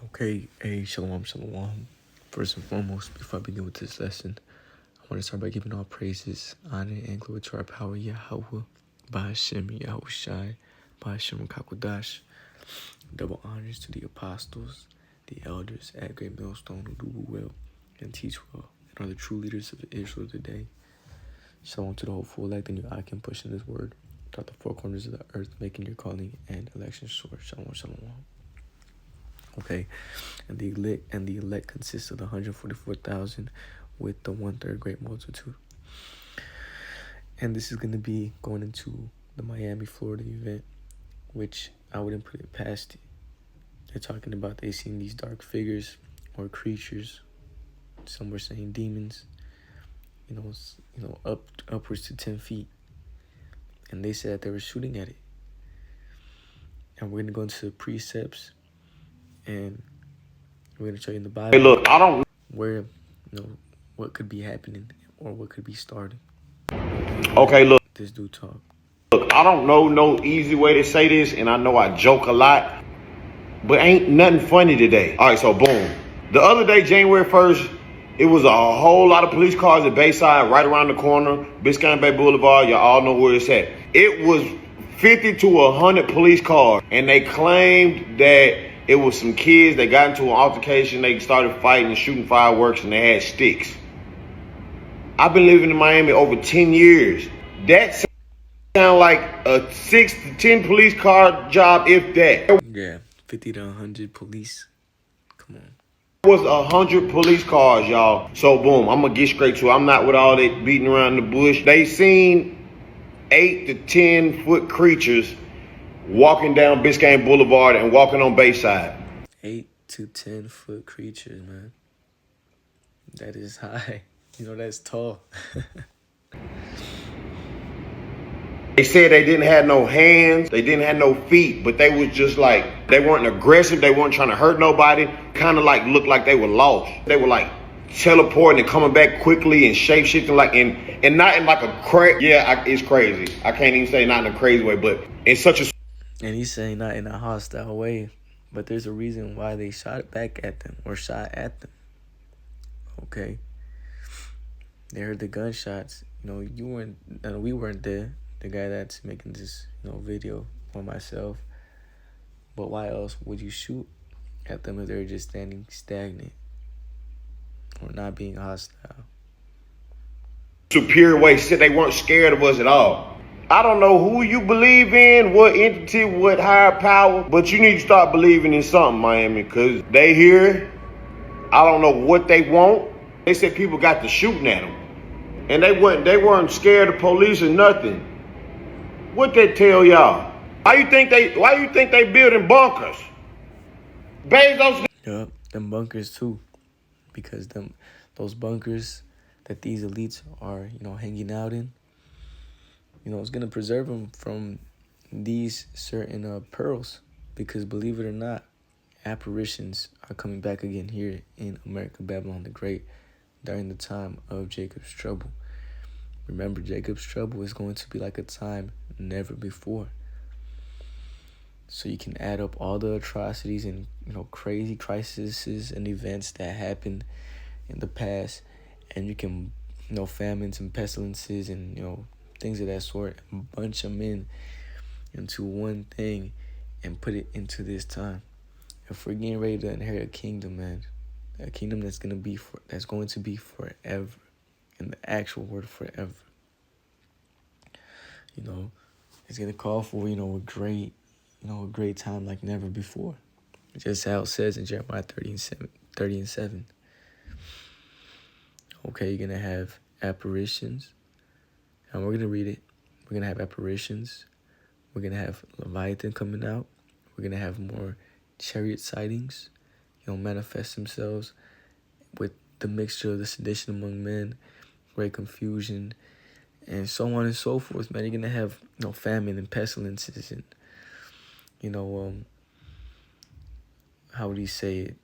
Okay, hey, shalom, shalom. First and foremost, before I begin with this lesson, I want to start by giving all praises, honor, and glory to our power, Yahweh, Ba'ashem, Yahushai, Ba'ashem, Kakodash. Double honors to the apostles, the elders at Great Millstone who do well and teach well, and are the true leaders of Israel today. Shalom to the hopeful elect and you I can push in this word throughout the four corners of the earth, making your calling and election sure. Shalom, shalom. Okay, and the elect consists of the 144,000 with the 1/3 great multitude. And this is going to be going into the Miami, Florida event, which I wouldn't put it past it. They're talking about they seen these dark figures or creatures. Some were saying demons. Upwards to 10 feet. And they said they were shooting at it. And we're going to go into the precepts, and we're going to show you in the Bible. Hey, look, I don't where, what could be happening or what could be starting. Okay, look, This dude talk. I don't know no easy way to say this, and I know I joke a lot, but ain't nothing funny today. All right, so boom. The other day, January 1st, it was a whole lot of police cars at Bayside, right around the corner, Biscayne Bay Boulevard. Y'all all know where it's at. It was 50 to 100 police cars, and they claimed that it was some kids. They got into an altercation. They started fighting and shooting fireworks, and they had sticks. I've been living in Miami over 10 years. That sound like a 6 to 10 police car job, if that. Yeah, 50 to 100 police. Come on. Was 100 police cars, y'all. So boom, I'm gonna get straight to it. I'm not with all that beating around the bush. They seen 8 to 10 foot creatures walking down Biscayne Boulevard and walking on Bayside. 8 to 10 foot creatures, man. That is high. That's tall. They said they didn't have no hands, they didn't have no feet, but they was just like, they weren't aggressive, they weren't trying to hurt nobody, kind of like looked like they were lost. They were like teleporting and coming back quickly and shape-shifting like and not in like a it's crazy. I can't even say not in a crazy way, but in such a... And he's saying not in a hostile way, but there's a reason why they shot back at them or shot at them. Okay? They heard the gunshots. We weren't there. The guy that's making this, video for myself. But why else would you shoot at them if they're just standing stagnant or not being hostile? Superior way, said they weren't scared of us at all. I don't know who you believe in, what entity, what higher power, but you need to start believing in something, Miami, because they here. I don't know what they want. They said people got to shooting at them, and they weren't scared of police or nothing. What they tell y'all? Why you think they building bunkers? Bezos. Yup, them bunkers too, because those bunkers that these elites are hanging out in, it's gonna preserve them from these certain pearls, because believe it or not, apparitions are coming back again here in America, Babylon the Great, during the time of Jacob's trouble. Remember, Jacob's trouble is going to be like a time never before. So you can add up all the atrocities and crazy crises and events that happened in the past, and you can famines and pestilences and things of that sort, and bunch them into one thing and put it into this time. If we're getting ready to inherit a kingdom, man, a kingdom that's going to be forever, and the actual word forever. It's going to call for a great time like never before. Just how it says in Jeremiah 30:7. Okay, you're going to have apparitions, and we're going to read it. We're going to have apparitions. We're going to have Leviathan coming out. We're going to have more chariot sightings, manifest themselves with the mixture of the sedition among men, great confusion, and so on and so forth, man. You're going to have, famine and pestilences and, how would you say it?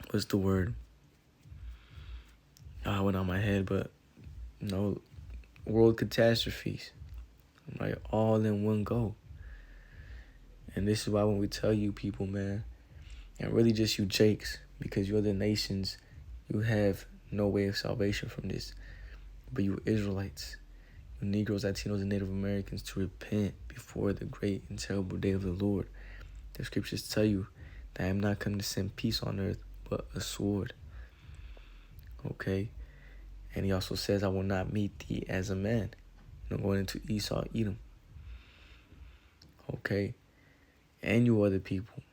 What's the word? I went on my head, but, world catastrophes, right? All in one go. And this is why when we tell you people, man, and really just you Jakes, because you other nations, you have no way of salvation from this. But you Israelites, you Negroes, Latinos, and Native Americans, to repent before the great and terrible day of the Lord. The scriptures tell you that I am not come to send peace on earth, but a sword. Okay? And he also says, I will not meet thee as a man. Going into Esau, Edom. Okay? And you other people.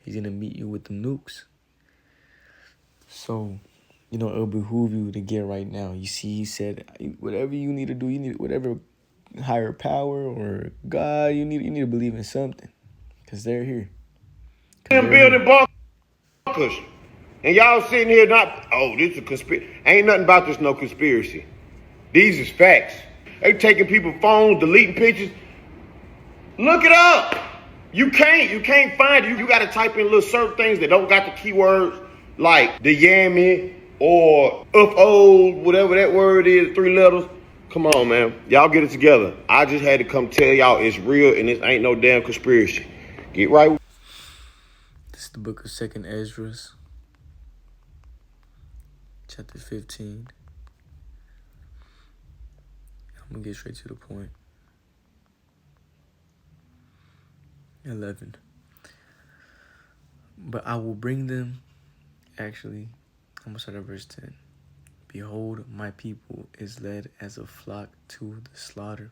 He's going to meet you with the nukes. So, it'll behoove you to get right now. You see, he said, whatever you need to do, you need whatever higher power or God, you need to believe in something. Because they're here. Them building bunkers. And y'all sitting here this is a conspiracy. Ain't nothing about this no conspiracy. These is facts. They taking people's phones, deleting pictures. Look it up. You can't find it. You got to type in little certain things that don't got the keywords like the yammy or old, whatever that word is, 3 letters. Come on, man. Y'all get it together. I just had to come tell y'all it's real and this ain't no damn conspiracy. Get right. This is the book of 2nd Ezra, chapter 15. I'm going to get straight to the point. 11. But I will bring them, I'm going to start at verse 10. Behold, my people is led as a flock to the slaughter.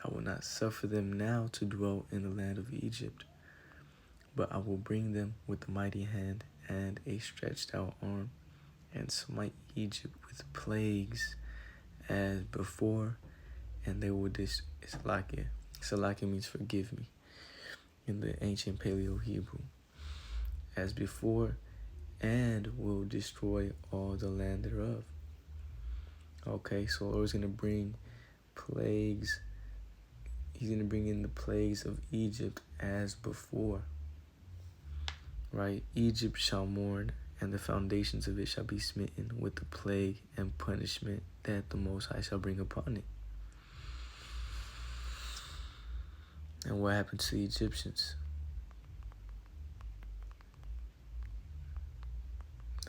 I will not suffer them now to dwell in the land of Egypt, but I will bring them with a mighty hand and a stretched out arm, and smite Egypt with plagues as before, and they will Salakia. Salakia means forgive me in the ancient Paleo Hebrew. As before, and will destroy all the land thereof. Okay, so the Lord's going to bring plagues. He's going to bring in the plagues of Egypt as before. Right? Egypt shall mourn, and the foundations of it shall be smitten with the plague and punishment that the Most High shall bring upon it. And what happened to the Egyptians?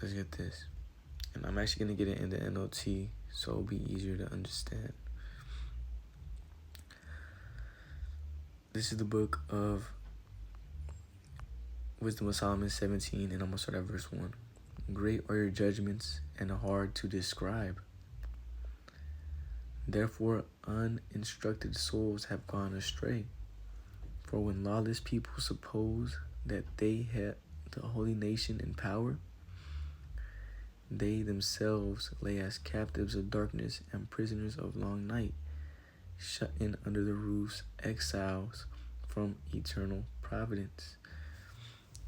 Let's get this. And I'm actually going to get it in the NLT, so it'll be easier to understand. This is the book of Wisdom of Solomon 17, and I'm going to start at verse 1. Great are your judgments, and hard to describe. Therefore, uninstructed souls have gone astray. For when lawless people suppose that they have the holy nation in power, they themselves lay as captives of darkness and prisoners of long night, shut in under the roofs, exiles from eternal providence.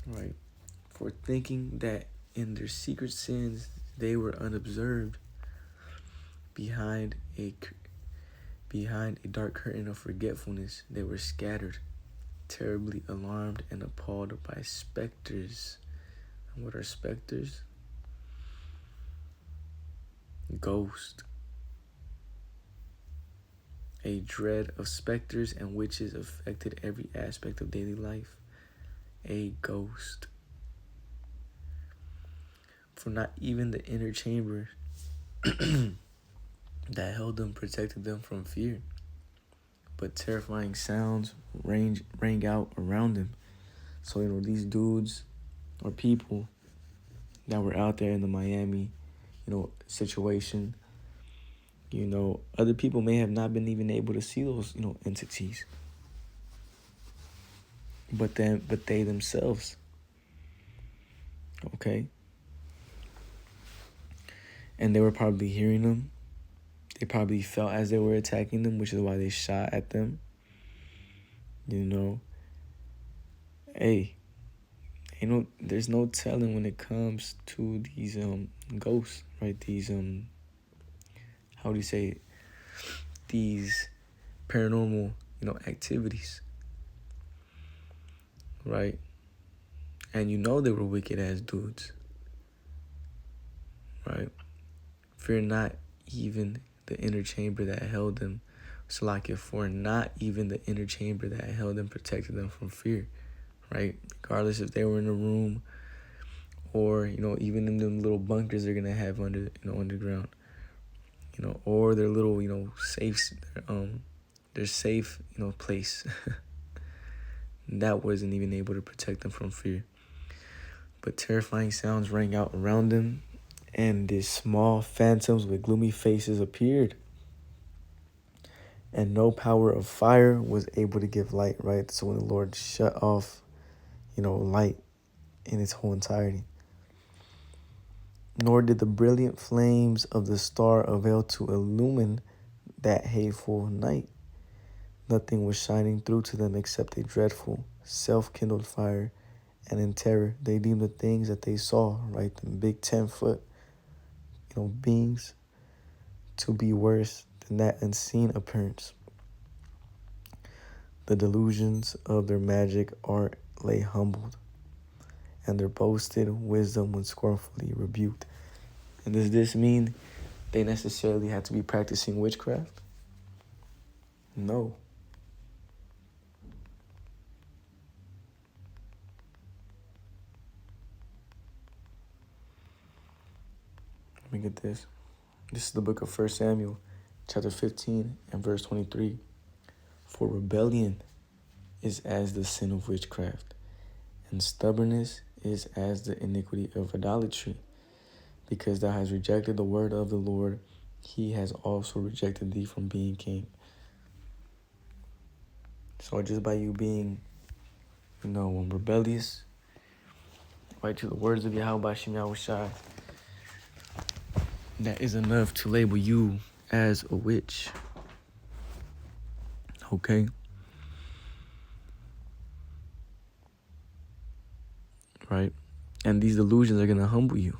Right? For thinking that in their secret sins they were unobserved, behind a dark curtain of forgetfulness they were scattered, terribly alarmed and appalled by specters. And what are specters? Ghost. A dread of specters and witches affected every aspect of daily life. A ghost. For not even the inner chamber that held them protected them from fear, but terrifying sounds rang out around them. So, these dudes or people that were out there in the Miami situation, other people may have not been even able to see those, entities. But they themselves, okay? And they were probably hearing them. They probably felt as they were attacking them, which is why they shot at them. Hey, there's no telling when it comes to these ghosts, right? These how do you say it? These paranormal activities, right? And they were wicked ass dudes, right? Fear not even the inner chamber that held them, Salakia, for not even the inner chamber that held and protected them from fear, right? Regardless if they were in a room or, even in them little bunkers they're gonna have underground, or their little, safe, their safe, place that wasn't even able to protect them from fear. But terrifying sounds rang out around them, and these small phantoms with gloomy faces appeared. And no power of fire was able to give light, right? So when the Lord shut off, light in its whole entirety. Nor did the brilliant flames of the star avail to illumine that hateful night. Nothing was shining through to them except a dreadful, self-kindled fire, and in terror they deemed the things that they saw, right, the big 10-foot, beings, to be worse than that unseen appearance. The delusions of their magic art lay humbled, and their boasted wisdom was scornfully rebuked. And does this mean they necessarily had to be practicing witchcraft? No. Let me get this. This is the book of 1 Samuel, chapter 15 and verse 23. For rebellion is as the sin of witchcraft, and stubbornness is as the iniquity of idolatry. Because thou hast rejected the word of the Lord, he has also rejected thee from being king. So just by you being, rebellious, right, to the words of Yahweh Shem Yahushai, that is enough to label you as a witch. Okay? Right? And these delusions are going to humble you.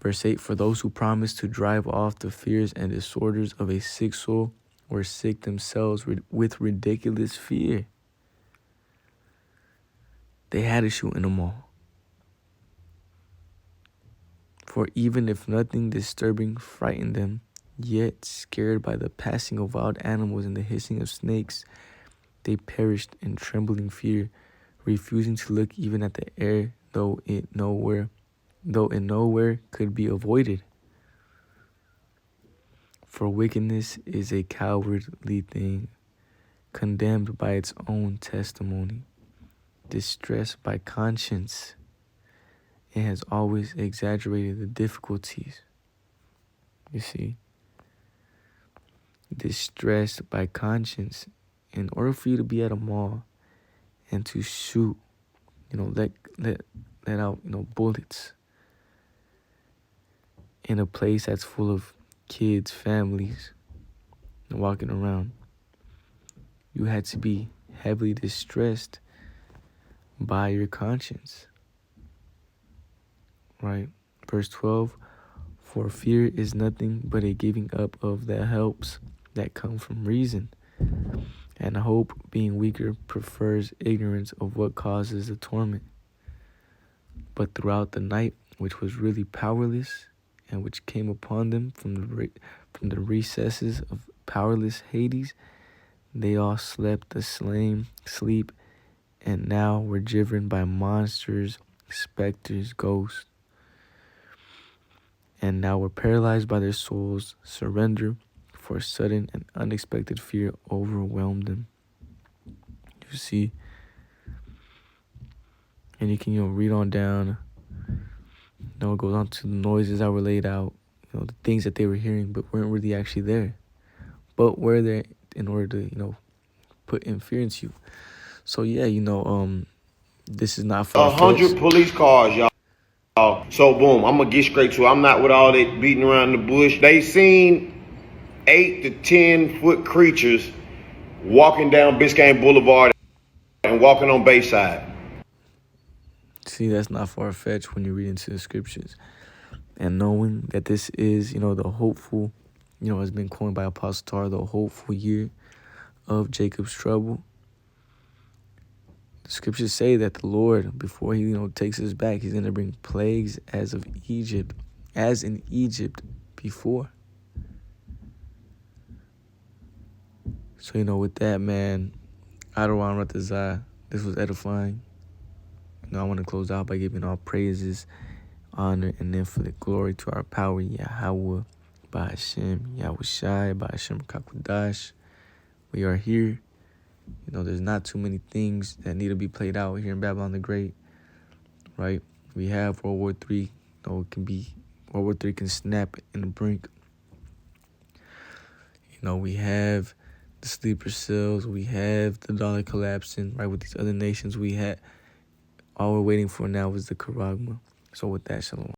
Verse 8, for those who promise to drive off the fears and disorders of a sick soul were sick themselves with ridiculous fear. They had to shoot in them all. For even if nothing disturbing frightened them, yet scared by the passing of wild animals and the hissing of snakes, they perished in trembling fear, refusing to look even at the air, though it nowhere could be avoided. For wickedness is a cowardly thing, condemned by its own testimony, distressed by conscience. It has always exaggerated the difficulties. You see, distressed by conscience. In order for you to be at a mall and to shoot, let out, bullets in a place that's full of kids, families, walking around, you had to be heavily distressed by your conscience. Right? Verse 12, for fear is nothing but a giving up of the helps that come from reason. And hope, being weaker, prefers ignorance of what causes the torment. But throughout the night, which was really powerless, and which came upon them from the recesses of powerless Hades, they all slept the same sleep, and now were driven by monsters, specters, ghosts, and now were paralyzed by their souls' surrender, for sudden and unexpected fear overwhelmed them. You see, and you can read on down. It goes on to the noises that were laid out, the things that they were hearing but weren't really actually there, but were there in order to put in fear into you. So yeah, this is not far-fetched. 100 police cars, y'all. So boom, I'm gonna get straight to it. I'm not with all that beating around the bush. They seen 8 to 10 foot creatures walking down Biscayne Boulevard and walking on Bayside. See, that's not far-fetched when you read into the scriptures. And knowing that this is, the hopeful, has been coined by Apostle Tar, the hopeful year of Jacob's trouble. The scriptures say that the Lord, before he, takes us back, he's going to bring plagues as in Egypt before. So, you know, with that, man, Adawan Ratazah, this was edifying. You know, I want to close out by giving all praises, honor, and infinite glory to our power, Yahweh, by Hashem, Yahweh Shai, by Hashem Kakwadash. We are here. You know, there's not too many things that need to be played out here in Babylon the Great, right? We have World War III. You know, World War III can snap in the brink. You know, we have the sleeper cells. We have the dollar collapsing, right, with these other nations. All we're waiting for now is the Charagma. So with that, shalom.